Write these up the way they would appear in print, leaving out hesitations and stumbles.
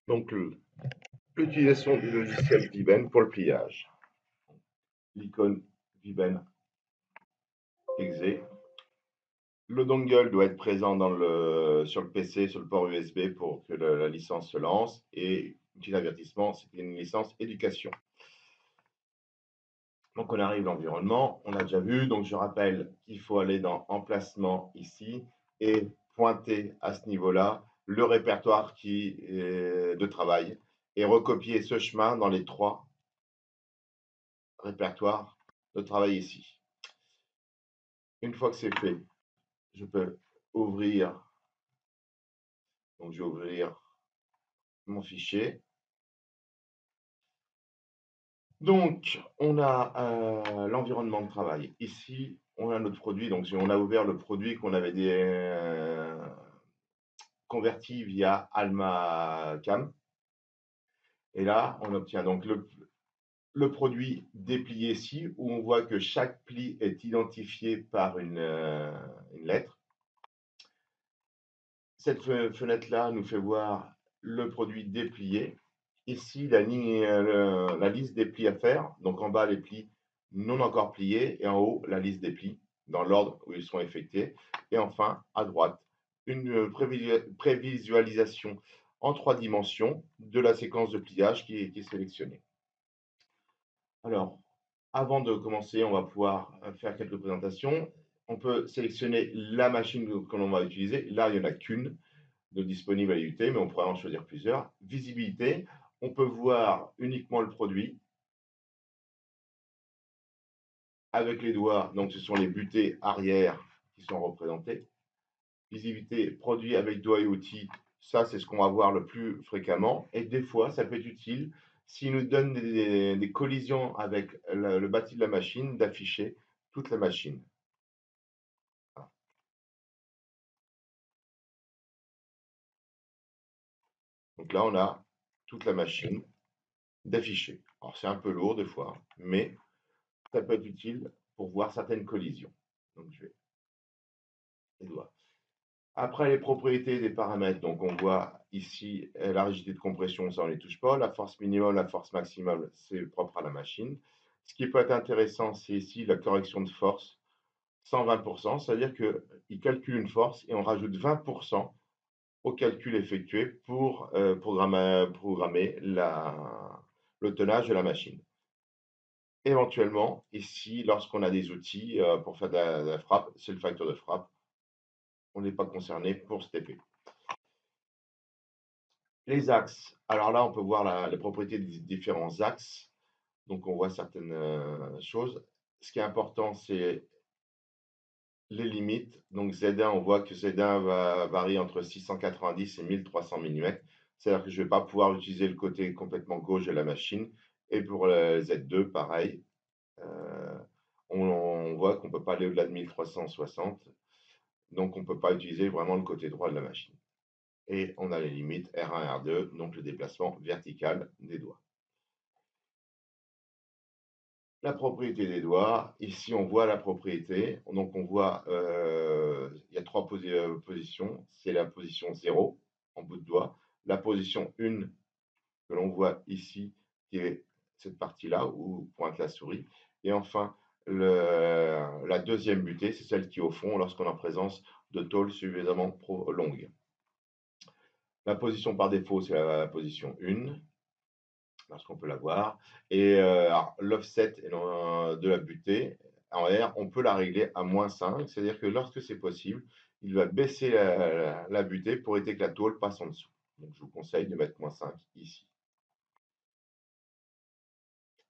Donc, l'utilisation du logiciel Viben pour le pliage. L'icône Viben exe. Le dongle doit être présent sur le PC, sur le port USB pour que la licence se lance. Et petit avertissement, c'est une licence éducation. Donc on arrive à l'environnement, on a déjà vu. Donc je rappelle qu'il faut aller dans emplacement ici et pointer à ce niveau-là le répertoire de travail et recopier ce chemin dans les 3 répertoires de travail ici. Une fois que c'est fait, je peux ouvrir. Donc je vais ouvrir mon fichier. Donc, on a l'environnement de travail. Ici, on a notre produit. Donc, on a ouvert le produit qu'on avait converti via AlmaCam. Et là, on obtient donc le produit déplié ici, où on voit que chaque pli est identifié par une lettre. Cette fenêtre-là nous fait voir le produit déplié. Ici, la liste des plis à faire. Donc en bas, les plis non encore pliés. Et en haut, la liste des plis dans l'ordre où ils sont effectués. Et enfin, à droite, une prévisualisation en 3 dimensions de la séquence de pliage qui est sélectionnée. Alors, avant de commencer, on va pouvoir faire quelques présentations. On peut sélectionner la machine que l'on va utiliser. Là, il n'y en a qu'une de disponible à l'IUT, mais on pourrait en choisir plusieurs. Visibilité, on peut voir uniquement le produit avec les doigts, donc ce sont les butées arrière qui sont représentées. Visibilité, produit avec doigts et outils, ça c'est ce qu'on va voir le plus fréquemment. Et des fois, ça peut être utile s'il nous donne des collisions avec le bâti de la machine, d'afficher toute la machine. Voilà. Donc là, on a toute la machine d'afficher. Alors c'est un peu lourd des fois, mais ça peut être utile pour voir certaines collisions. Donc je vais les doigts. Après les propriétés des paramètres, donc on voit ici la rigidité de compression, ça on ne les touche pas. La force minimum, la force maximum, c'est propre à la machine. Ce qui peut être intéressant, c'est ici la correction de force, 120%, c'est-à-dire qu'il calcule une force et on rajoute 20% au calcul effectué pour programmer le tonnage de la machine. Éventuellement, ici, lorsqu'on a des outils pour faire de la frappe, c'est le facteur de frappe. On n'est pas concerné pour cet effet. Les axes. Alors là, on peut voir les propriétés des différents axes. Donc, on voit certaines choses. Ce qui est important, c'est les limites. Donc, Z1, on voit que Z1 va varier entre 690 et 1300 mm. C'est-à-dire que je ne vais pas pouvoir utiliser le côté complètement gauche de la machine. Et pour le Z2, pareil. On voit qu'on ne peut pas aller au-delà de 1360. Donc, on ne peut pas utiliser vraiment le côté droit de la machine. Et on a les limites R1 et R2, donc le déplacement vertical des doigts. La propriété des doigts, ici on voit la propriété, donc on voit, il y a 3 positions, c'est la position 0 en bout de doigt, la position 1 que l'on voit ici, qui est cette partie-là où pointe la souris, et enfin la deuxième butée, c'est celle qui est au fond lorsqu'on est en présence de tôles suffisamment longues. La position par défaut, c'est la position 1, lorsqu'on peut la voir. Et l'offset de la butée en R, on peut la régler à -5, c'est-à-dire que lorsque c'est possible, il va baisser la butée pour éviter que la tôle passe en dessous. Donc je vous conseille de mettre -5 ici.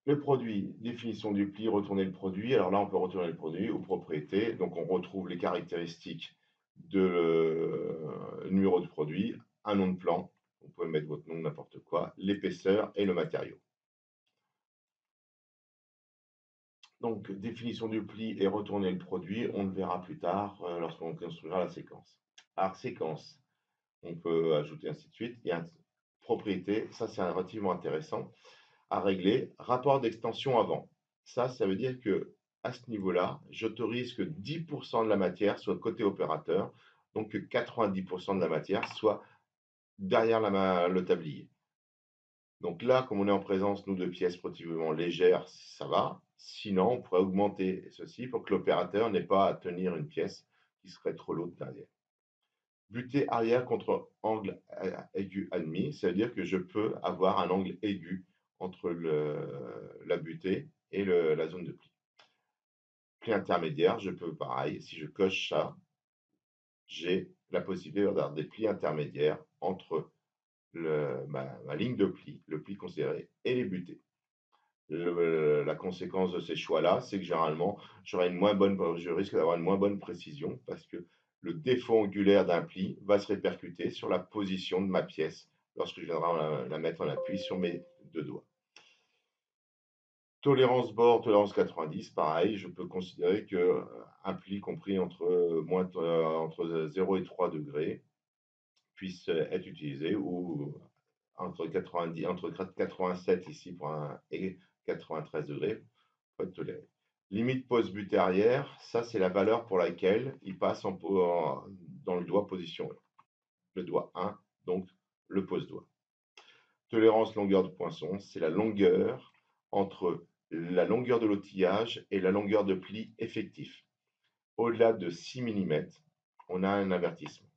Le produit, définition du pli, retourner le produit. Alors là, on peut retourner le produit aux propriétés. Donc on retrouve les caractéristiques de numéro de produit, un nom de plan, vous pouvez mettre votre nom n'importe quoi, l'épaisseur et le matériau. Donc, définition du pli et retourner le produit, on le verra plus tard lorsqu'on construira la séquence. Alors, séquence, on peut ajouter ainsi de suite. Et propriété, ça c'est relativement intéressant à régler. Rapport d'extension avant. Ça veut dire que à ce niveau-là, j'autorise que 10% de la matière soit côté opérateur, donc que 90% de la matière soit derrière le tablier. Donc là, comme on est en présence, nous, de pièces relativement légères, ça va. Sinon, on pourrait augmenter ceci pour que l'opérateur n'ait pas à tenir une pièce qui serait trop lourde derrière. Butée arrière contre angle aigu admis, ça veut dire que je peux avoir un angle aigu entre la butée et la zone de pli. Pli intermédiaire, je peux pareil, si je coche ça, j'ai la possibilité d'avoir des plis intermédiaires entre ma ligne de pli, le pli considéré, et les butées. La conséquence de ces choix-là, c'est que généralement, je risque d'avoir une moins bonne précision parce que le défaut angulaire d'un pli va se répercuter sur la position de ma pièce lorsque je viendrai la mettre en appui sur mes deux doigts. Tolérance bord, tolérance 90, pareil, je peux considérer qu'un pli compris entre 0 et 3 degrés puisse être utilisé ou entre 87 ici et 93 degrés peut être toléré. Limite pose butée arrière, ça c'est la valeur pour laquelle il passe dans le doigt position 1. Le doigt 1, donc le pose-doigt. Tolérance longueur de poinçon, c'est la longueur entre la longueur de l'outillage et la longueur de pli effectif. Au-delà de 6 mm, on a un avertissement.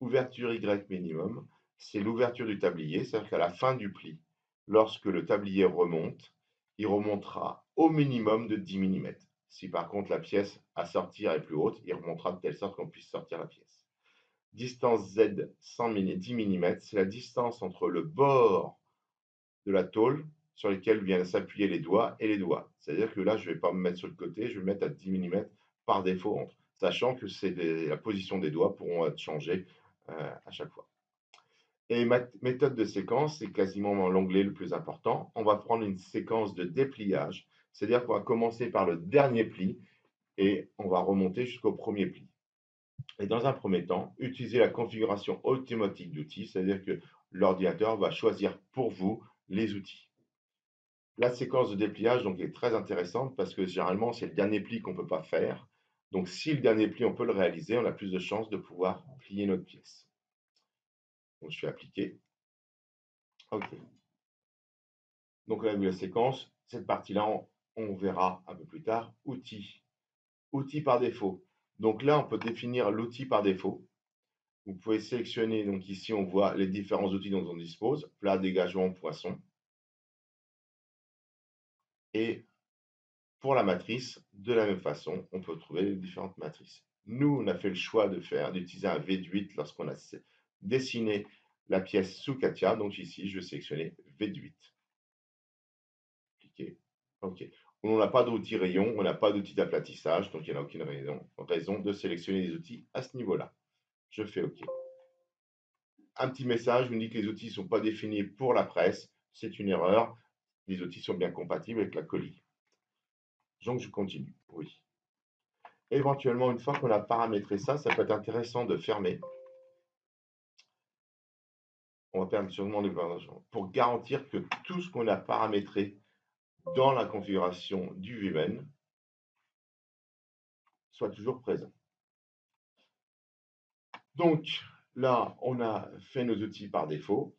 Ouverture Y minimum, c'est l'ouverture du tablier, c'est-à-dire qu'à la fin du pli, lorsque le tablier remonte, il remontera au minimum de 10 mm. Si par contre la pièce à sortir est plus haute, il remontera de telle sorte qu'on puisse sortir la pièce. Distance Z 10 mm, c'est la distance entre le bord de la tôle sur lequel viennent s'appuyer les doigts et les doigts. C'est-à-dire que là, je ne vais pas me mettre sur le côté, je vais me mettre à 10 mm par défaut, sachant que la position des doigts pourront être changées à chaque fois. Et méthode de séquence, c'est quasiment l'onglet le plus important. On va prendre une séquence de dépliage, c'est-à-dire qu'on va commencer par le dernier pli et on va remonter jusqu'au premier pli. Et dans un premier temps, utilisez la configuration automatique d'outils, c'est-à-dire que l'ordinateur va choisir pour vous les outils. La séquence de dépliage donc, est très intéressante parce que généralement, c'est le dernier pli qu'on ne peut pas faire. Donc, si le dernier pli, on peut le réaliser, on a plus de chances de pouvoir plier notre pièce. Donc, je fais appliquer. OK. Donc, on a vu la séquence. Cette partie-là, on verra un peu plus tard. Outils. Outils par défaut. Donc là, on peut définir l'outil par défaut. Vous pouvez sélectionner, donc ici, on voit les différents outils dont on dispose. Plat, dégagement, poisson. Et pour la matrice, de la même façon, on peut trouver les différentes matrices. Nous, on a fait le choix d'utiliser un V8 lorsqu'on a dessiné la pièce sous Katia. Donc ici, je vais sélectionner V8. Cliquez. OK. On n'a pas d'outil rayon, on n'a pas d'outil d'aplatissage, donc il n'y a aucune raison de sélectionner des outils à ce niveau-là. Je fais OK. Un petit message me dit que les outils ne sont pas définis pour la presse. C'est une erreur. Les outils sont bien compatibles avec la colis. Donc je continue. Oui. Éventuellement, une fois qu'on a paramétré ça, ça peut être intéressant de fermer. On va perdre sûrement les variations pour garantir que tout ce qu'on a paramétré dans la configuration du VMen soit toujours présent. Donc là, on a fait nos outils par défaut.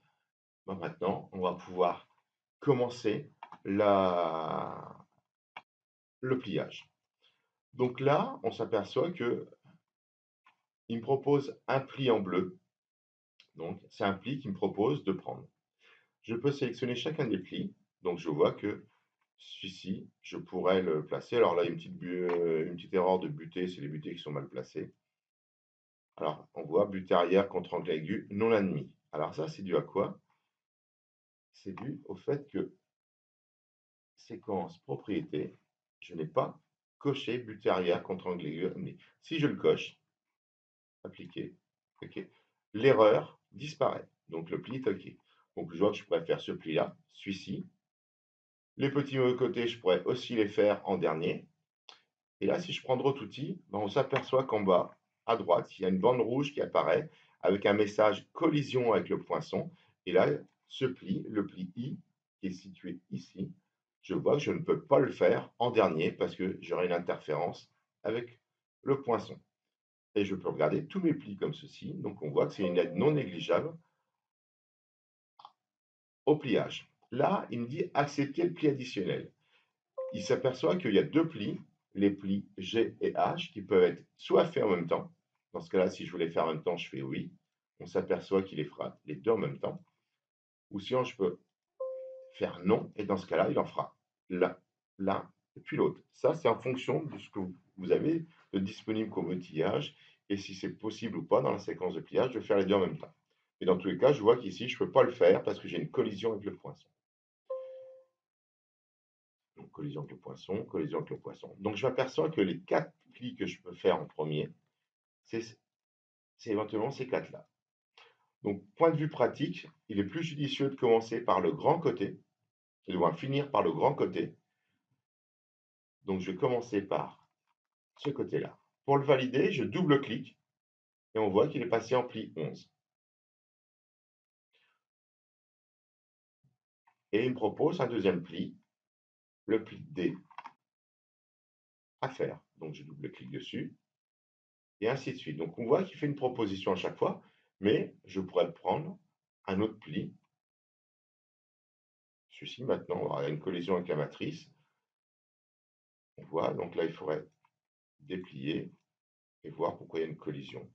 Maintenant, on va pouvoir commencer le pliage. Donc là, on s'aperçoit qu'il me propose un pli en bleu. Donc, c'est un pli qui me propose de prendre. Je peux sélectionner chacun des plis. Donc, je vois que celui-ci, je pourrais le placer. Alors là, il y a une petite erreur de butée, c'est les butées qui sont mal placées. Alors, on voit butée arrière contre angle aigu non admis. Alors ça, c'est dû à quoi? C'est dû au fait que séquence propriété, je n'ai pas coché butée arrière contre angle aigu admis. Si je le coche, appliquer, OK, l'erreur disparaît. Donc le pli est OK. Donc je vois que je pourrais faire ce pli-là, celui-ci. Les petits côtés, je pourrais aussi les faire en dernier. Et là, si je prends d'autres outils, on s'aperçoit qu'en bas, à droite, il y a une bande rouge qui apparaît avec un message collision avec le poinçon. Et là, ce pli, le pli I, qui est situé ici, je vois que je ne peux pas le faire en dernier parce que j'aurai une interférence avec le poinçon. Et je peux regarder tous mes plis comme ceci. Donc on voit que c'est une aide non négligeable au pliage. Là, il me dit accepter le pli additionnel. Il s'aperçoit qu'il y a deux plis, les plis G et H, qui peuvent être soit faits en même temps. Dans ce cas-là, si je voulais faire en même temps, je fais oui. On s'aperçoit qu'il les fera les deux en même temps. Ou sinon, je peux faire non, et dans ce cas-là, il en fera l'un et puis l'autre. Ça, c'est en fonction de ce que vous avez de disponible comme outillage, et si c'est possible ou pas dans la séquence de pliage de faire les deux en même temps. Mais dans tous les cas, je vois qu'ici, je ne peux pas le faire parce que j'ai une collision avec le poinçon. Donc, collision avec le poinçon, collision avec le poinçon. Donc, je m'aperçois que les 4 plis que je peux faire en premier, c'est éventuellement ces 4-là. Donc, point de vue pratique, il est plus judicieux de commencer par le grand côté, et de finir par le grand côté. Donc, je vais commencer par ce côté-là. Pour le valider, je double-clique, et on voit qu'il est passé en pli 11. Et il me propose un deuxième pli, le pli D, à faire. Donc, je double-clique dessus, et ainsi de suite. Donc, on voit qu'il fait une proposition à chaque fois, mais je pourrais prendre un autre pli. Celui-ci, maintenant, il y a une collision avec la matrice. On voit, donc là, il faudrait déplier et voir pourquoi il y a une collision.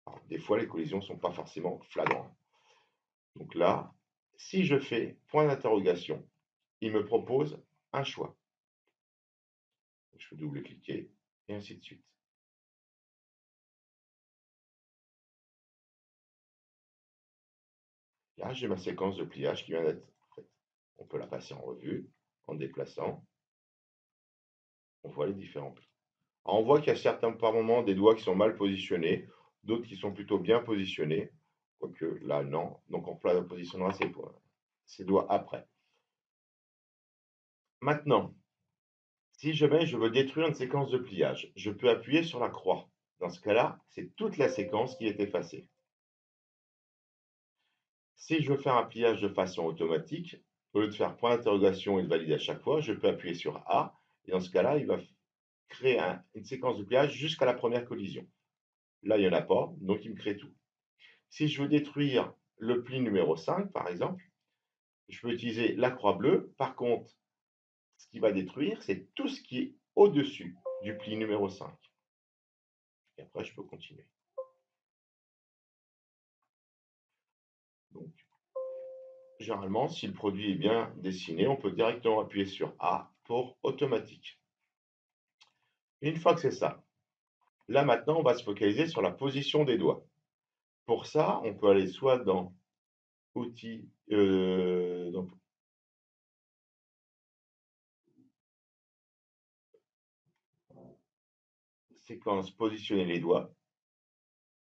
Alors, des fois, les collisions ne sont pas forcément flagrantes. Donc là, si je fais point d'interrogation, il me propose un choix. Je peux double-cliquer et ainsi de suite. Là, j'ai ma séquence de pliage qui vient d'être faite. On peut la passer en revue en déplaçant. On voit les différents plis. Alors, on voit qu'il y a certains, par moments, des doigts qui sont mal positionnés, d'autres qui sont plutôt bien positionnés. Quoique là, non. Donc, on positionnera ces doigts après. Maintenant, si jamais je veux détruire une séquence de pliage, je peux appuyer sur la croix. Dans ce cas-là, c'est toute la séquence qui est effacée. Si je veux faire un pliage de façon automatique, au lieu de faire point d'interrogation et de valider à chaque fois, je peux appuyer sur A. Et dans ce cas-là, il va créer une séquence de pliage jusqu'à la première collision. Là, il n'y en a pas, donc il me crée tout. Si je veux détruire le pli numéro 5, par exemple, je peux utiliser la croix bleue. Par contre, ce qui va détruire, c'est tout ce qui est au-dessus du pli numéro 5. Et après, je peux continuer. Donc, généralement, si le produit est bien dessiné, on peut directement appuyer sur A pour automatique. Une fois que c'est ça, là maintenant, on va se focaliser sur la position des doigts. Pour ça, on peut aller soit dans Outils, dans séquence positionner les doigts,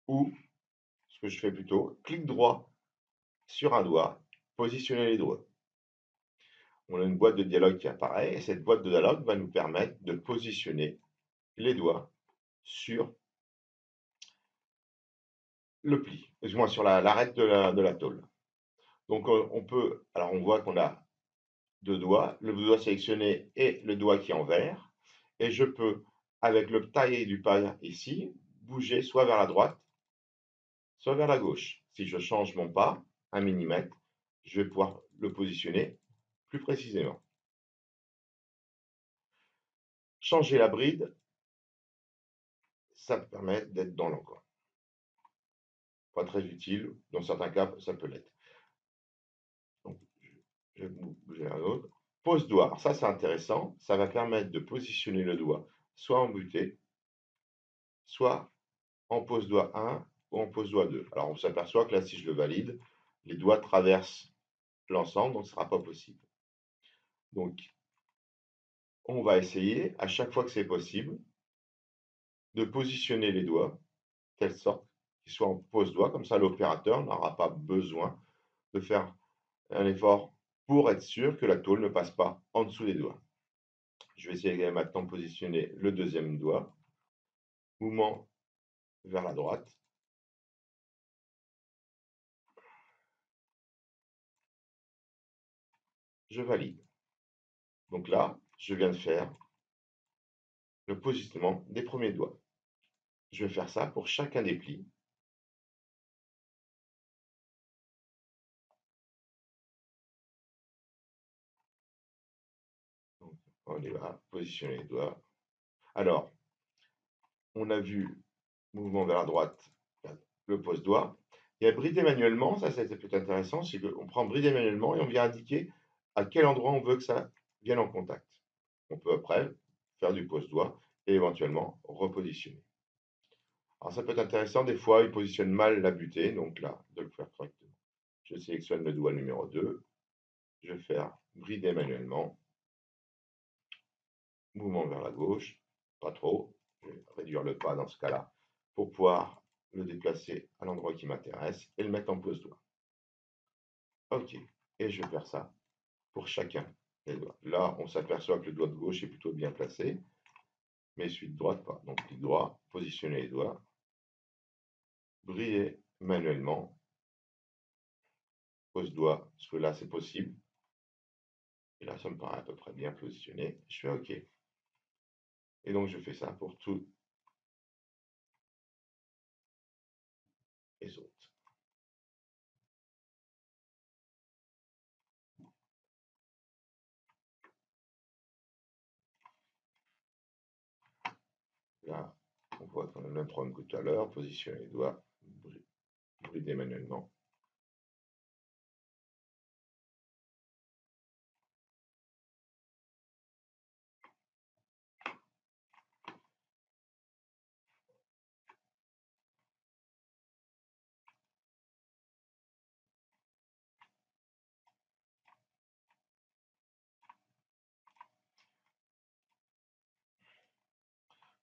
ou ce que je fais plutôt, clic droit sur un doigt, positionner les doigts. On a une boîte de dialogue qui apparaît, et cette boîte de dialogue va nous permettre de positionner les doigts sur le pli, excuse-moi, sur l'arête de la tôle. Donc alors on voit qu'on a deux doigts, le doigt sélectionné et le doigt qui est en vert, et je peux, avec le taillé du pas ici, bouger soit vers la droite, soit vers la gauche. Si je change mon pas, 1 mm, je vais pouvoir le positionner plus précisément. Changer la bride, ça permet d'être dans l'encre. Pas très utile, dans certains cas, ça peut l'être. Donc, je vais bouger un autre. Pose doigt, alors ça c'est intéressant, ça va permettre de positionner le doigt soit en butée, soit en pose doigt 1 ou en pose doigt 2. Alors on s'aperçoit que là, si je le valide, les doigts traversent l'ensemble, donc ce ne sera pas possible. Donc, on va essayer, à chaque fois que c'est possible, de positionner les doigts, de telle sorte qu'ils soient en pose doigt, comme ça l'opérateur n'aura pas besoin de faire un effort pour être sûr que la tôle ne passe pas en dessous des doigts. Je vais essayer maintenant de positionner le deuxième doigt. Mouvement vers la droite. Je valide. Donc là, je viens de faire le positionnement des premiers doigts. Je vais faire ça pour chacun des plis. On y va, positionner les doigts. Alors, on a vu mouvement vers la droite, le pose-doigt. Il y a brider manuellement, ça c'est peut-être intéressant, c'est qu'on prend brider manuellement et on vient indiquer à quel endroit on veut que ça vienne en contact. On peut après faire du pose-doigt et éventuellement repositionner. Alors ça peut être intéressant, des fois il positionne mal la butée, donc là, de le faire correctement. Je sélectionne le doigt numéro 2, je vais faire brider manuellement, mouvement vers la gauche, pas trop, je vais réduire le pas dans ce cas-là, pour pouvoir le déplacer à l'endroit qui m'intéresse et le mettre en pose-doigt. OK, et je vais faire ça pour chacun des doigts. Là, on s'aperçoit que le doigt de gauche est plutôt bien placé, mais celui de droite pas. Donc clic droit, positionner les doigts, brider manuellement, pose-doigt, parce que là c'est possible. Et là, ça me paraît à peu près bien positionné. Je fais OK. Et donc, je fais ça pour tous les autres. Là, on voit qu'on a le même problème que tout à l'heure. Positionner les doigts, brider manuellement.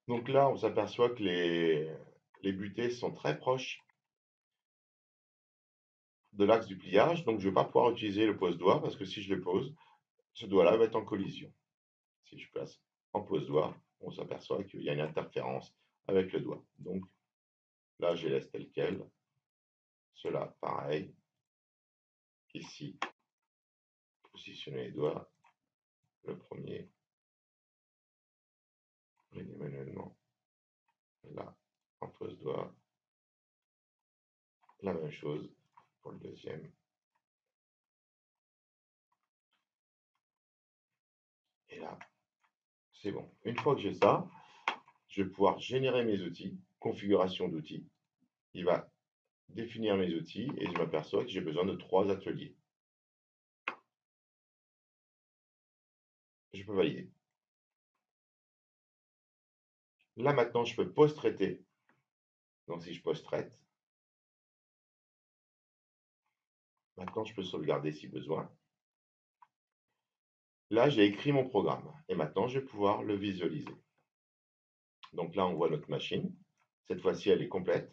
Donc là, on s'aperçoit que les butées sont très proches de l'axe du pliage. Donc, je ne vais pas pouvoir utiliser le pose-doigt parce que si je le pose, ce doigt-là va être en collision. Si je place en pose-doigt, on s'aperçoit qu'il y a une interférence avec le doigt. Donc, là, je laisse tel quel. Cela, pareil. Ici, positionner les doigts. Le premier, brider manuellement. Là, en pose-doigt. La même chose pour le deuxième. Et là, c'est bon. Une fois que j'ai ça, je vais pouvoir générer mes outils, configuration d'outils. Il va définir mes outils et je m'aperçois que j'ai besoin de 3 ateliers. Je peux valider. Là, maintenant, je peux post-traiter. Donc, si je post-traite, maintenant, je peux sauvegarder si besoin. Là, j'ai écrit mon programme et maintenant, je vais pouvoir le visualiser. Donc là, on voit notre machine. Cette fois-ci, elle est complète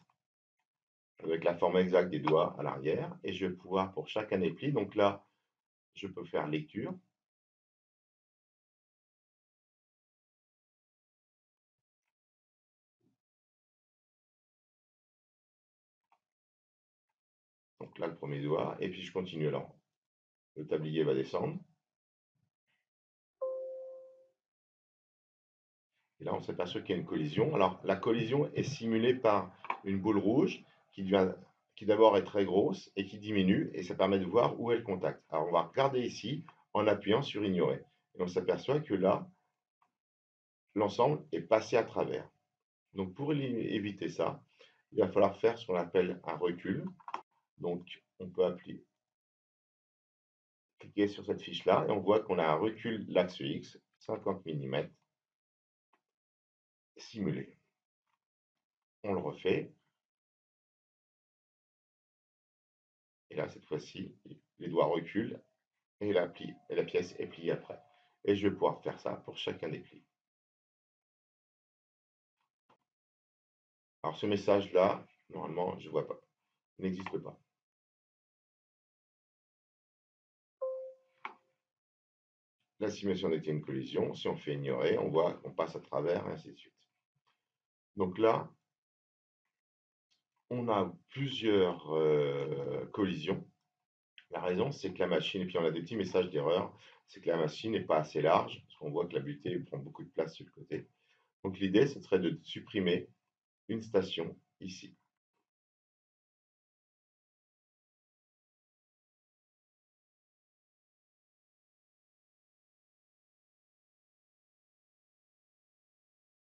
avec la forme exacte des doigts à l'arrière et je vais pouvoir, pour chaque année pli, donc là, je peux faire lecture. Donc là, le premier doigt, et puis je continue là. Le tablier va descendre. Et là, on s'aperçoit qu'il y a une collision. Alors, la collision est simulée par une boule rouge qui d'abord est très grosse et qui diminue, et ça permet de voir où est le contact. Alors, on va regarder ici en appuyant sur ignorer. Et on s'aperçoit que là, l'ensemble est passé à travers. Donc, pour éviter ça, il va falloir faire ce qu'on appelle un recul. Donc, on peut cliquer sur cette fiche-là et on voit qu'on a un recul l'axe X, 50 mm, simulé. On le refait. Et là, cette fois-ci, les doigts reculent et la pièce est pliée après. Et je vais pouvoir faire ça pour chacun des plis. Alors, ce message-là, normalement, je ne vois pas. Il n'existe pas. La simulation était une collision. Si on fait ignorer, on voit qu'on passe à travers, et ainsi de suite. Donc là, on a plusieurs collisions. La raison, c'est que la machine, et puis on a des petits messages d'erreur, c'est que la machine n'est pas assez large, parce qu'on voit que la butée prend beaucoup de place sur le côté. Donc l'idée, ce serait de supprimer une station ici.